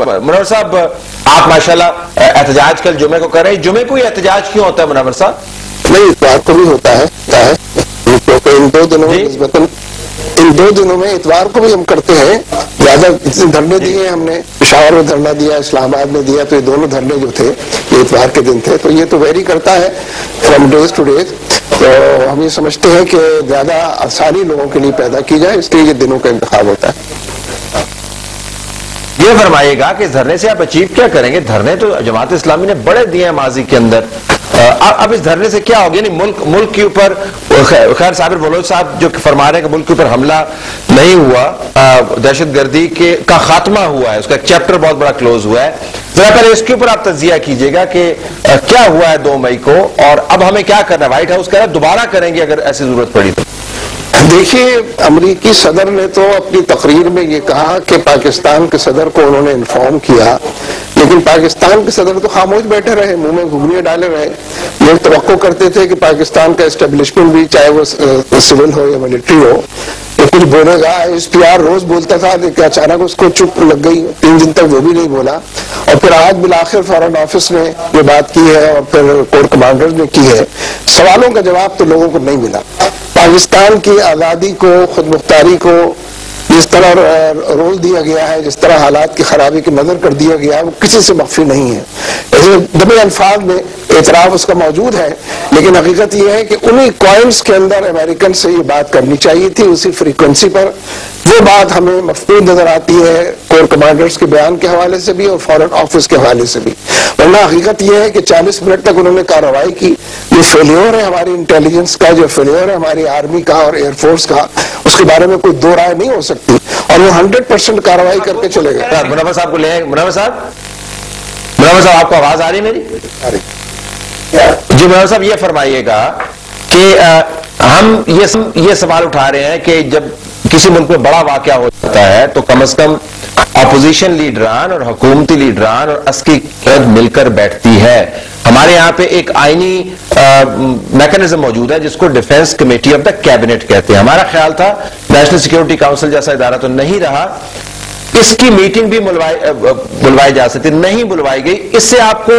منور صاحب آپ ماشاءاللہ احتجاج کل جمعے کو کر رہے ہیں، جمعے کو یہ احتجاج کیوں ہوتا ہے منور صاحب؟ نہیں، اتوار کو بھی ہوتا ہے کیونکہ ان دو دنوں میں اتوار کو بھی ہم کرتے ہیں زیادہ. اتنے دھرنے دیے ہم نے، پشاور میں دھرنا دیا، اسلام آباد میں دیا، تو یہ دونوں دھرنے جو تھے یہ اتوار کے دن تھے. تو یہ تو ویری کرتا ہے فرام ڈیز ٹو ڈیز. تو ہم یہ سمجھتے ہیں کہ زیادہ آسانی لوگوں کے لیے پیدا کی جائے، اس لیے یہ دنوں کا انتخاب ہوتا ہے. یہ فرمائیے گا کہ دھرنے سے آپ اچیو کیا کریں گے؟ دھرنے تو جماعت اسلامی نے بڑے دیے ہیں ماضی کے اندر، اب اس دھرنے سے کیا ہوگا؟ یعنی ملک کے اوپر خیر صابر بلوچ صاحب جو فرما رہے ہیں کہ ملک کے اوپر حملہ نہیں ہوا، دہشت گردی کا خاتمہ ہوا ہے، اس کا ایک چیپٹر بہت بڑا کلوز ہوا ہے. ذرا پہلے اس کے اوپر آپ تجزیہ کیجئے گا کہ کیا ہوا ہے 2 مئی کو، اور اب ہمیں کیا کرنا ہے؟ وائٹ ہاؤس کا دوبارہ کریں گے اگر ایسی ضرورت پڑی تو. دیکھیے، امریکی صدر نے تو اپنی تقریر میں یہ کہا کہ پاکستان کے صدر کو انہوں نے انفارم کیا، لیکن پاکستان کے صدر تو خاموش بیٹھے رہے، منہ میں گھگنیاں ڈالے رہے. لوگ توقع کرتے تھے کہ پاکستان کا اسٹیبلشمنٹ بھی، چاہے وہ سول ہو یا ملٹری ہو، وہ کچھ بولے گا. SPR روز بولتا تھا، لیکن اچانک اس کو چپ لگ گئی، 3 دن تک وہ بھی نہیں بولا. اور پھر آج بالآخر فارن آفس نے یہ بات کی ہے، اور پھر کور کمانڈر نے کی ہے. سوالوں کا جواب تو لوگوں کو نہیں ملا. پاکستان کی آزادی کو، خود مختاری کو جس طرح رول دیا گیا ہے، جس طرح حالات کی خرابی کی نظر کر دیا گیا ہے، وہ کسی سے مخفی نہیں ہے. دبے الفاظ میں اعتراف اس کا موجود ہے، لیکن حقیقت یہ ہے کہ انہی کوائنٹس کے اندر امریکن سے یہ بات کرنی چاہیے تھی، اسی فریکوینسی پر. وہ بات ہمیں مفقود نظر آتی ہے کور کمانڈرز کے بیان کے حوالے سے بھی اور فارن آفس کے حوالے سے بھی. ورنہ حقیقت یہ ہے کہ 40 منٹ تک انہوں نے کارروائی کی. یہ فیلیور ہے ہماری انٹیلیجنس کا، جو فیلیور ہے ہماری آرمی کا اور ایئر فورس کا، اس کے بارے میں کوئی دو رائے نہیں ہو سکتی، اور وہ 100% کارروائی کر کے چلے گئے. منور صاحب کو لے آئے. منور صاحب آپ کو آواز آ رہی ہے میری؟ جی منور صاحب یہ فرمائیے گا کہ ہم یہ سوال اٹھا رہے ہیں کہ جب کسی ملک میں بڑا واقعہ ہو جاتا ہے تو کم از کم اپوزیشن لیڈران اور حکومتی لیڈران اور عسکری قیادت مل کر بیٹھتی ہے. ہمارے یہاں پہ ایک آئینی میکنزم موجود ہے جس کو defence committee of the cabinet کہتے ہیں. ہمارا خیال تھا نیشنل سیکیورٹی کاؤنسل جیسا ادارہ تو نہیں رہا، اس کی میٹنگ بھی بلوائی جا سکتی، نہیں بلوائی گئی. اس سے آپ کو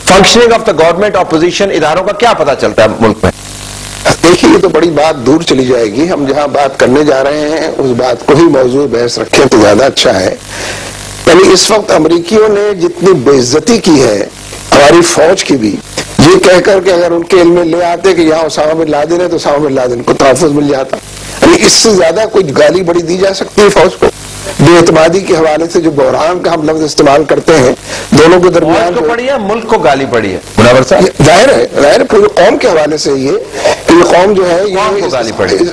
functioning of the government opposition اداروں کا کیا پتا چلتا ہے ملک میں؟ دیکھیے، یہ تو بڑی بات دور چلی جائے گی. ہم جہاں بات کرنے جا رہے ہیں اس بات کو ہی موضوع بحث رکھیں تو زیادہ اچھا ہے. یعنی اس وقت امریکیوں نے جتنی بے عزتی کی ہے ہماری فوج کی بھی، یہ کہہ کر کہ اگر ان کے علم میں لے آتے کہ یہاں اسامہ بن لادن ہے تو اسامہ بن لادن کو تحفظ مل جاتا. یعنی اس سے زیادہ کوئی گالی بڑی دی جا سکتی ہے فوج کو؟ بے اعتمادی کے حوالے سے جو بحران کا ہم لفظ استعمال کرتے ہیں دونوں کے درمیان، کو پڑی ہے ملک کو گالی پڑی ہے. منور صاحب ظاہر ہے پوری قوم کے حوالے سے یہ کہ یہ قوم جو ہے یہ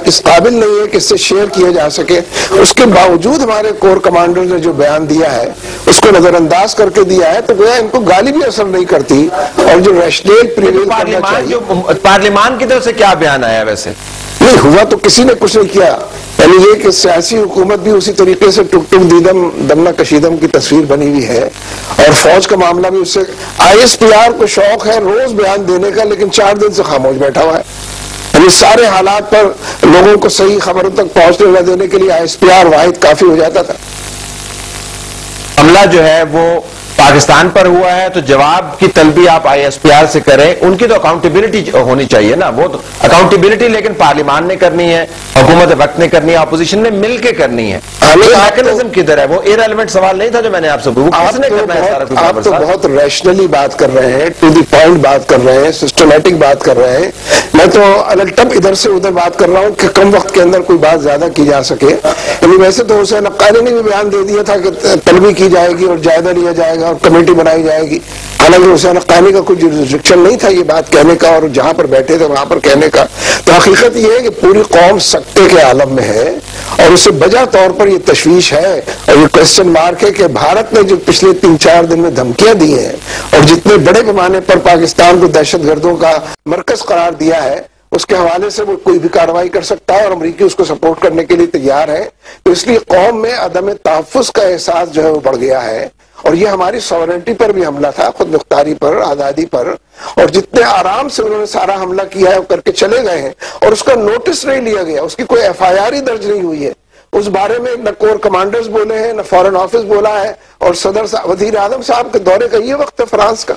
اس قابل نہیں ہے کہ اس سے شیئر کیا جا سکے. اس کے باوجود ہمارے کور کمانڈر نے جو بیان دیا ہے اس کو نظر انداز کر کے دیا ہے، تو گویا ان کو گالی بھی اثر نہیں کرتی. اور جو ریشنل پریویل کرنا چاہیے، پارلیمان کی طرف سے کیا بیان آیا؟ ویسے نہیں ہوا تو کسی نے کچھ نہیں کیا. یعنی یہ کہ سیاسی حکومت بھی اسی طریقے سے ٹک ٹک دیدم دمنا کشیدم کی تصویر بنی ہوئی ہے، اور فوج کا معاملہ بھی اس سے. ISPR کو شوق ہے روز بیان دینے کا، لیکن 4 دن سے خاموش بیٹھا ہوا ہے. یعنی سارے حالات پر لوگوں کو صحیح خبروں تک پہنچنے نہ دینے کے لیے ISPR واحد کافی ہو جاتا تھا. حملہ جو ہے وہ پاکستان پر ہوا ہے تو جواب کی طلبی آپ ISPR سے کریں. ان کی تو اکاؤنٹیبلٹی ہونی چاہیے نا، وہ تو اکاؤنٹیبلٹی لیکن پارلیمان نے کرنی ہے، حکومت وقت نے کرنی ہے، اپوزیشن نے مل کے کرنی ہے. میکنزم کدھر ہے؟ وہ ایرریلیونٹ سوال نہیں تھا جو میں نے آپ سے پوچھا. آپ تو بہت ریشنلی بات کر رہے ہیں، ٹو دی پوائنٹ بات کر رہے ہیں، سسٹمیٹک بات کر رہے ہیں. میں تو الٹپ ادھر سے ادھر بات کر رہا ہوں کہ کم وقت کے اندر کوئی بات زیادہ کی جا سکے. یعنی ویسے تو حسین حقانی نے بھی بیان دے دیا تھا کہ طلبی کی جائے گی اور جائزہ لیا جائے گا اور کمیٹی بنائی جائے گی. حالانکہ حسین حقانی کا کوئی جورسڈکشن نہیں تھا یہ بات کہنے کا، اور جہاں پر بیٹھے تھے وہاں پر کہنے کا. تو حقیقت یہ ہے کہ پوری قوم سکتے کے عالم میں ہے، اور اسے بجا طور پر یہ تشویش ہے اور یہ کوشچن مارک ہے کہ بھارت نے جو پچھلے 3-4 دن میں دھمکیاں دی ہیں اور جتنے بڑے پیمانے پر پاکستان کو دہشت گردوں کا مرکز قرار دیا ہے، اس کے حوالے سے وہ کوئی بھی کارروائی کر سکتا ہے، اور امریکی اس کو سپورٹ کرنے کے لیے تیار ہے. تو اس لیے قوم میں عدم تحفظ کا احساس جو ہے وہ بڑھ گیا ہے، اور یہ ہماری سوورنٹی پر بھی حملہ تھا، خود مختاری پر، آزادی پر. اور جتنے آرام سے انہوں نے سارا حملہ کیا ہے وہ کر کے چلے گئے ہیں، اور اس کا نوٹس نہیں لیا گیا، اس کی کوئی FIR ہی درج نہیں ہوئی ہے. اس بارے میں نہ کور کمانڈرز بولے ہیں، نہ فارن آفس بولا ہے، اور وزیر اعظم صاحب کے دورے کا یہ وقت ہے فرانس کا،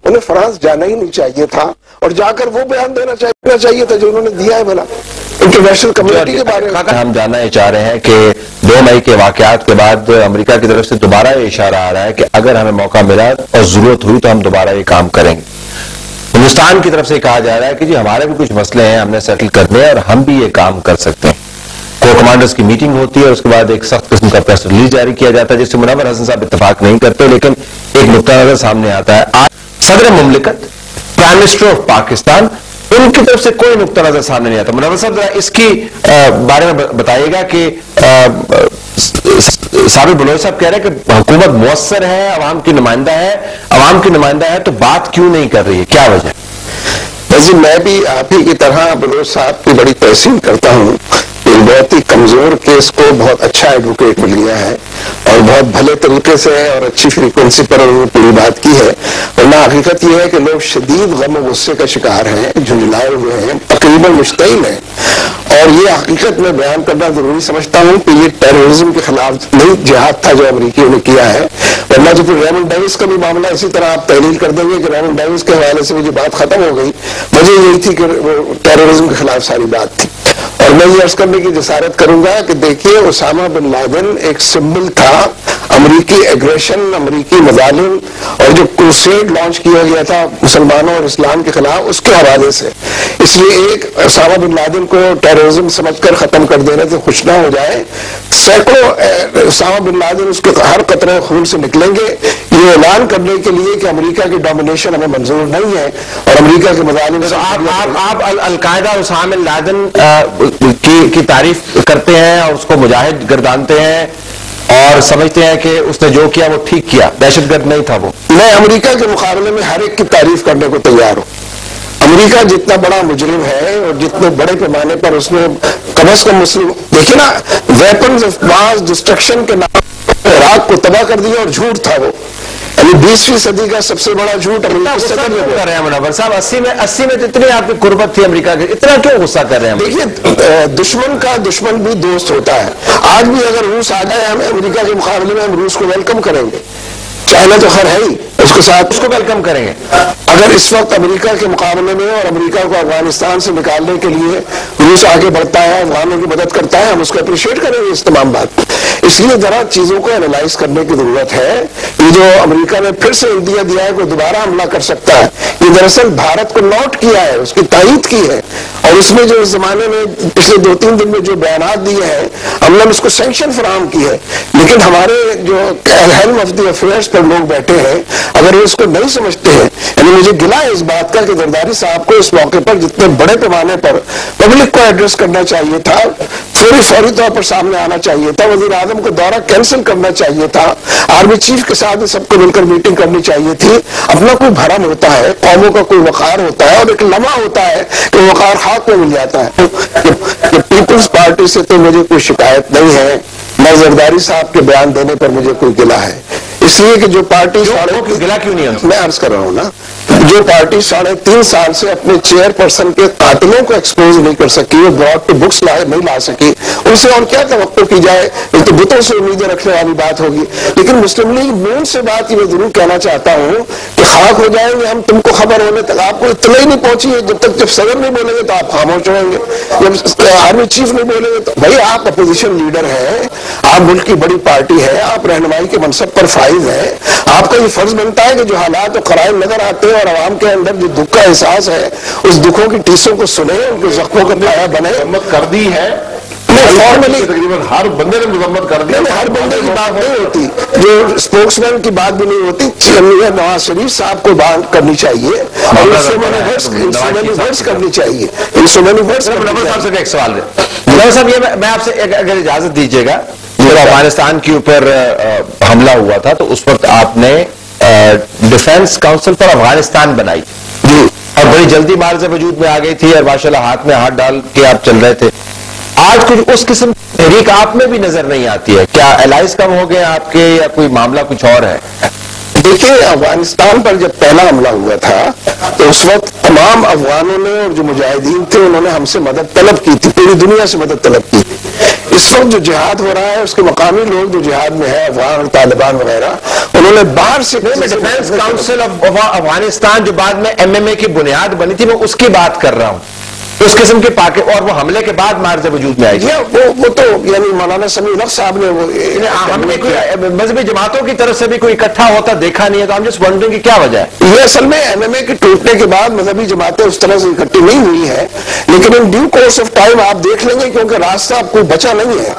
انہیں فرانس جانا ہی نہیں چاہیے تھا، اور جا کر وہ بیان دینا چاہیے تھا جو انہوں نے دیا ہے بھلا انٹرنیشنل کمیونٹی کے بارے میں۔ ہم جاننا یہ چاہ رہے ہیں کہ 2 مئی کے واقعات کے بعد امریکہ کی طرف سے دوبارہ یہ اشارہ آ رہا ہے کہ اگر ہمیں موقع ملا اور ضرورت ہوئی تو ہم دوبارہ یہ کام کریں گے۔ ہندوستان کی طرف سے کہا جا رہا ہے کہ جی ہمارے بھی کچھ مسئلے ہیں، ہم نے سیٹل کرنے ہیں اور ہم بھی یہ کام کر سکتے ہیں۔ کور کمانڈرز کی میٹنگ ہوتی ہے اور اس کے بعد ایک سخت قسم کا پریس ریلیز جاری کیا جاتا ہے جس سے منور حسن صاحب اتفاق نہیں کرتے، لیکن ایک نقطہ نظر سامنے آتا ہے۔ آج صدر مملکت، پرائم منسٹر آف پاکستان، ان کی طرف سے کوئی نقطہ نظر سامنے نہیں آتا۔ منور صاحب ذرا اس کی بارے میں بتائیے گا کہ سابق بلوچ صاحب کہہ رہے ہیں کہ حکومت مؤثر ہے، عوام کی نمائندہ ہے تو بات کیوں نہیں کر رہی ہے، کیا وجہ؟ میں بھی آپ ہی کی طرح بلوچ صاحب کی بڑی تحسین کرتا ہوں، بہت ہی کمزور کیس کو بہت اچھا ایڈوکیٹ مل گیا ہے اور بہت بھلے طریقے سے اور اچھی فریکوینسی پر انہوں نے پوری بات کی ہے، ورنہ حقیقت یہ ہے کہ لوگ شدید غم و غصے کا شکار ہیں، جھنجھلائے ہوئے ہیں، تقریباً مشتعل ہیں، اور یہ حقیقت میں بیان کرنا ضروری سمجھتا ہوں کہ یہ ٹیررزم کے خلاف نہیں جہاد تھا جو امریکیوں نے کیا ہے، ورنہ جو پھر ریمنڈ ڈیوس کا بھی معاملہ اسی طرح آپ تحلیل کر دیں گے کہ ریمنڈ ڈیوس کے حوالے سے مجھے بات ختم ہو گئی، مجھے یہی تھی کہ ٹیررزم کے خلاف ساری بات تھی، اور میں یہ عرض کرنے کی جسارت کروں گا کہ دیکھیے اسامہ بن لادن ایک سمبل تھا امریکی ایگریشن، امریکی مظالم، اور جو کروسیڈ لانچ کیا گیا تھا مسلمانوں اور اسلام کے خلاف اس کے حوالے سے، اس لیے ایک اسامہ بن لادن کو ٹیررزم سمجھ کر ختم کر دینے سے خوش نہ ہو جائے، سینکڑوں اسامہ بن لادن اس کے ہر قطرے خون سے نکلیں گے یہ اعلان کرنے کے لیے کہ امریکہ کی ڈومینیشن ہمیں منظور نہیں ہے اور امریکہ کے مظالم سے آپ القاعدہ اسامہ بن لادن کی تعریف کرتے ہیں اور اس کو مجاہد گردانتے ہیں اور سمجھتے ہیں کہ اس نے جو کیا وہ ٹھیک کیا، دہشت گرد نہیں تھا وہ۔ میں امریکہ کے مقابلے میں ہر ایک کی تعریف کرنے کو تیار ہوں۔ امریکہ جتنا بڑا مجرم ہے اور جتنے بڑے پیمانے پر اس نے کم از کم مسلم دیکھیں نا ویپنز آف ماس ڈسٹرکشن کے نام عراق کو تباہ کر دیا، اور جھوٹ تھا وہ، یعنی 20ویں صدی کا سب سے بڑا جھوٹ امریکہ سے کر رہے ہیں۔ منور صاحب 80 میں اتنی آپ کی قربت تھی امریکہ کی، اتنا کیوں غصہ کر رہے ہیں؟ دیکھیے دشمن کا دشمن بھی دوست ہوتا ہے، آج بھی اگر روس آ جائے ہم امریکہ کے مقابلے میں ہم روس کو ویلکم کریں گے، چائنا تو خیر ہے ہی، اس کے ساتھ اس کو ویلکم کریں گے۔ اگر اس وقت امریکہ کے مقابلے میں اور امریکہ کو افغانستان سے نکالنے کے لیے روس آگے بڑھتا ہے، افغانوں کی مدد کرتا ہے، ہم اس کو اپریشیٹ کریں گے اس تمام بات۔ اس لیے ذرا چیزوں کو انالائز کرنے کی ضرورت ہے۔ یہ جو امریکہ نے پھر سے انڈیا دیا ہے کوئی دوبارہ حملہ کر سکتا ہے، یہ دراصل بھارت کو نوٹ کیا ہے، اس کی تائید کی ہے، اور اس میں جو اس زمانے میں پچھلے 2-3 دن میں جو بیانات دیے ہیں ہم نے اس کو سینکشن فراہم کی ہے، لیکن ہمارے جو ہیلم آف دی افیئرس پر لوگ بیٹھے ہیں اگر وہ اس کو نہیں سمجھتے ہیں، یعنی مجھے گلا ہے اس بات کا کہ زرداری صاحب کو اس موقع پر جتنے بڑے پیمانے پر پبلک کو ایڈریس کرنا چاہیے تھا، فوری طور پر سامنے آنا چاہیے تھا، وزیر اعظم کو دورہ کینسل کرنا چاہیے تھا، آرمی چیف کے ساتھ سب کو مل کر میٹنگ کرنی چاہیے تھی۔ اپنا کوئی بھرم ہوتا ہے، قوموں کا کوئی وقار ہوتا ہے، اور ایک لمحہ ہوتا ہے کہ وقار خاک میں مل جاتا ہے۔ کہ پیپلز پارٹی سے تو مجھے کوئی شکایت نہیں ہے، نہ زرداری صاحب کے بیان دینے پر مجھے کوئی گلہ ہے، اس لیے کہ جو پارٹی گلا کیوں نہیں ہے؟ میں عرض کر رہا ہوں نا، جو پارٹی 3.5 سال سے اپنے چیئر پرسن کے قاتلوں کو ایکسپوز نہیں کر سکی، وہ براڈ ٹو بکس نہیں لا سکی، ان سے اور کیا توقع کی جائے؟ ایک تو بتوں سے امیدیں رکھنے والی بات ہوگی، لیکن مسلم لیگ نون سے بات یہ میں ضرور کہنا چاہتا ہوں کہ خاک ہو جائیں گے ہم، تم کو خبر ہونے تک آپ کو اطلاع ہی نہیں پہنچی ہے، جب صدر نہیں بولیں گے تو آپ خاموش رہیں گے، جب آرمی چیف نہیں بولیں گے تو بھائی آپ اپوزیشن لیڈر ہیں، آپ ملک کی بڑی پارٹی ہے، آپ رہنمائی کے منصب پر فائز ہیں، آپ کا یہ فرض بنتا ہے کہ جو حالات و قرائن نظر آتے ہیں اور عوام کے اندر جو دکھ کا احساس ہے اس دکھوں کی ٹیسوں کو سنیں، ان کے زخموں کا پایا بنے۔ مذمت کر دی ہے تقریباً ہر بندے نے مذمت کر دی، ہر بندے کی بات نہیں ہوتی، جو اسپوکس مین کی بات بھی نہیں ہوتی، نواز شریف صاحب کو بات کرنی چاہیے اور انسٹرومینٹس کرنی چاہیے۔ صاحب سے ایک سوال ہے منور صاحب، یہ میں آپ سے اگر اجازت دیجیے گا، جب افغانستان کے اوپر حملہ ہوا تھا تو اس وقت آپ نے ڈیفنس کاؤنسل فار افغانستان بنائی اور بڑی جلدی مارز وجود میں آ گئی تھی اور ماشاءاللہ ہاتھ میں ہاتھ ڈال کے آپ چل رہے تھے۔ آج کچھ اس قسم کی تحریک آپ میں بھی نظر نہیں آتی ہے، کیا الائز کم ہو گئے آپ کے یا کوئی معاملہ کچھ اور ہے؟ دیکھیے افغانستان پر جب پہلا حملہ ہوا تھا تو اس وقت تمام افغانوں نے اور جو مجاہدین تھے انہوں نے ہم سے مدد طلب کی تھی، پوری دنیا سے مدد طلب کی تھی، اس وقت جو جہاد ہو رہا ہے اس کے مقامی لوگ جو جہاد میں ہیں، افغان اور طالبان وغیرہ، انہوں نے باہر سے ڈیفینس کاؤنسل آف افغانستان جو بعد میں MMA کی بنیاد بنی تھی، میں اس کی بات کر رہا ہوں، اس قسم کے اور وہ حملے کے بعد مارچ وجود میں آئی تھی. وہ تو یعنی مولانا سمیع الحق صاحب نے وہ ہم نے کوئی مذہبی جماعتوں کی طرف سے بھی کوئی اکٹھا ہوتا دیکھا نہیں ہے، تو ہم جس ونڈرنگ کی کیا وجہ ہے؟ یہ اصل میں MMA کے ٹوٹنے کے بعد مذہبی جماعتیں اس طرح سے اکٹھی نہیں ہوئی ہیں، لیکن in due course of time آپ دیکھ لیں گے، کیونکہ راستہ اب کوئی بچا نہیں ہے،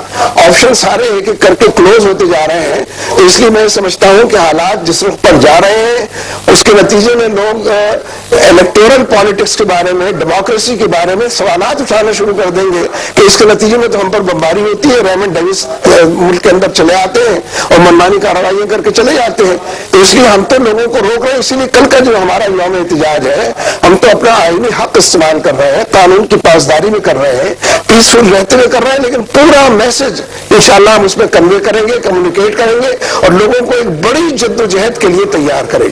آپشن سارے ایک ایک کر کے کلوز ہوتے جا رہے ہیں. تو اس لیے میں سمجھتا ہوں کہ حالات جس وقت پر جا رہے ہیں اس کے نتیجے میں لوگ الیکٹورل پالیٹکس کے بارے میں، ڈیموکریسی کے بارے میں سوالات اٹھانا شروع کر دیں گے کہ اس کے نتیجے میں تو ہم پر بمباری ہوتی ہے، ریمنڈ ڈیوس ملک کے اندر چلے آتے ہیں اور منمانی کارروائیاں کر کے چلے جاتے ہیں. تو اس لیے ہم تو لوگوں کو روک رہے ہیں. اسی لیے کل کا جو ہمارا یوم احتجاج ہے، ہم تو اپنا آئینی حق استعمال کر رہے ہیں، قانون کی پاسداری میں کر رہے ہیں، پیسفل رہتے ہوئے کر رہے ہیں، لیکن پورا میسج انشاءاللہ ہم اس میں کنوے کریں گے، کمیونیکیٹ کریں گے اور لوگوں کو ایک بڑی جدوجہد کے لیے تیار کریں گے.